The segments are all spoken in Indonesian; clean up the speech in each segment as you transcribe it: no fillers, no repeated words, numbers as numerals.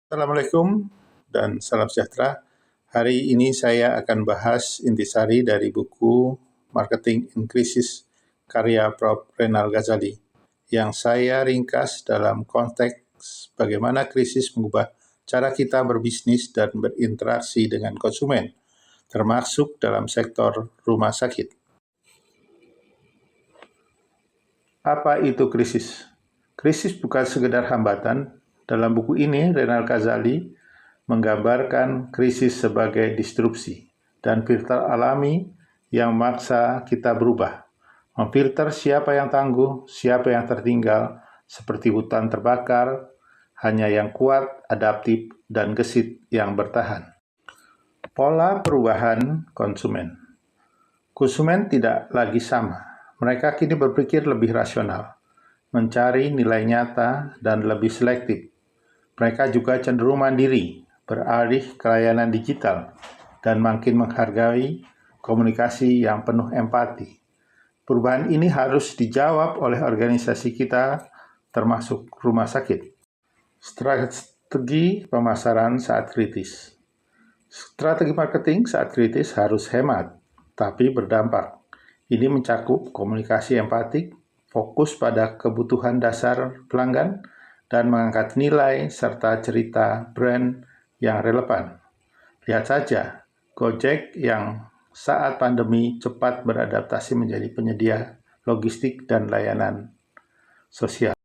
Assalamualaikum dan salam sejahtera. Hari ini saya akan bahas intisari dari buku Marketing in Crisis karya Prof. Renal Ghazali yang saya ringkas dalam konteks bagaimana krisis mengubah cara kita berbisnis dan berinteraksi dengan konsumen, termasuk dalam sektor rumah sakit. Apa itu krisis? Krisis bukan sekedar hambatan. Dalam buku ini, Renal Ghazali menggambarkan krisis sebagai disrupsi dan filter alami yang memaksa kita berubah. Memfilter siapa yang tangguh, siapa yang tertinggal, seperti hutan terbakar, hanya yang kuat, adaptif, dan gesit yang bertahan. Pola perubahan konsumen. Konsumen tidak lagi sama. Mereka kini berpikir lebih rasional, mencari nilai nyata, dan lebih selektif. Mereka juga cenderung mandiri, beralih ke layanan digital, dan makin menghargai komunikasi yang penuh empati. Perubahan ini harus dijawab oleh organisasi kita, termasuk rumah sakit. Strategi pemasaran saat kritis. Strategi marketing saat kritis harus hemat, tapi berdampak. Ini mencakup komunikasi empatik, fokus pada kebutuhan dasar pelanggan, dan mengangkat nilai serta cerita brand yang relevan. Lihat saja, Gojek yang saat pandemi cepat beradaptasi menjadi penyedia logistik dan layanan sosial.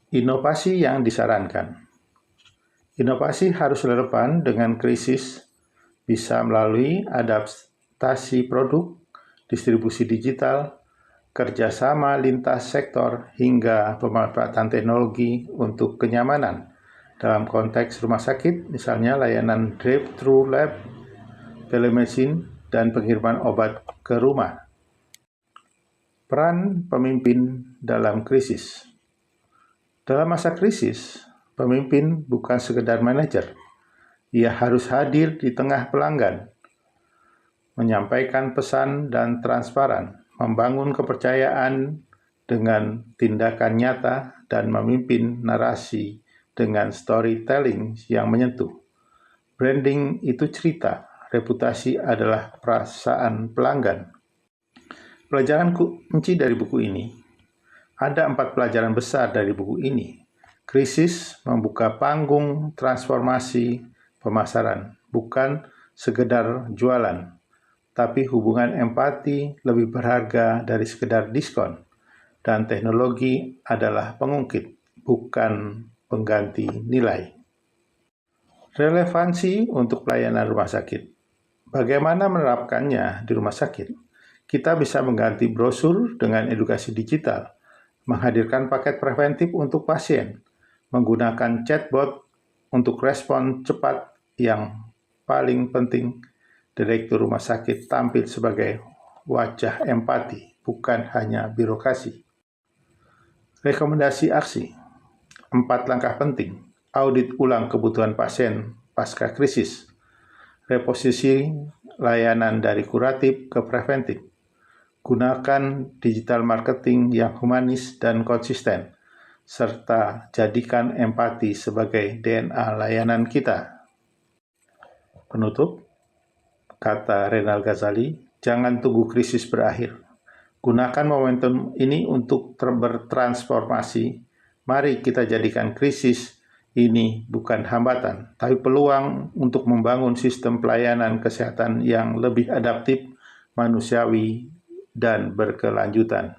Inovasi yang disarankan. Inovasi harus relevan dengan krisis, bisa melalui adaptasi produk, distribusi digital, kerjasama lintas sektor, hingga pemanfaatan teknologi untuk kenyamanan. Dalam konteks rumah sakit, misalnya layanan drive-thru lab, telemedicine, dan pengiriman obat ke rumah. Peran pemimpin dalam krisis. Dalam masa krisis, pemimpin bukan sekedar manajer. Ia harus hadir di tengah pelanggan, menyampaikan pesan dan transparan, membangun kepercayaan dengan tindakan nyata, dan memimpin narasi dengan storytelling yang menyentuh. Branding itu cerita, reputasi adalah perasaan pelanggan. Pelajaran kunci dari buku ini. Ada 4 pelajaran besar dari buku ini. Krisis membuka panggung transformasi pemasaran, bukan sekedar jualan, tapi hubungan empati lebih berharga dari sekedar diskon, dan teknologi adalah pengungkit, bukan pengganti nilai. Relevansi untuk pelayanan rumah sakit. Bagaimana menerapkannya di rumah sakit? Kita bisa mengganti brosur dengan edukasi digital, menghadirkan paket preventif untuk pasien, menggunakan chatbot untuk respon cepat. Yang paling penting, direktur rumah sakit tampil sebagai wajah empati, bukan hanya birokrasi. Rekomendasi aksi. 4 langkah penting. Audit ulang kebutuhan pasien pasca krisis. Reposisi layanan dari kuratif ke preventif. Gunakan digital marketing yang humanis dan konsisten, serta jadikan empati sebagai DNA layanan kita. Penutup, kata Renal Ghazali, jangan tunggu krisis berakhir. Gunakan momentum ini untuk bertransformasi. Mari kita jadikan krisis ini bukan hambatan, tapi peluang untuk membangun sistem pelayanan kesehatan yang lebih adaptif, manusiawi, dan berkelanjutan.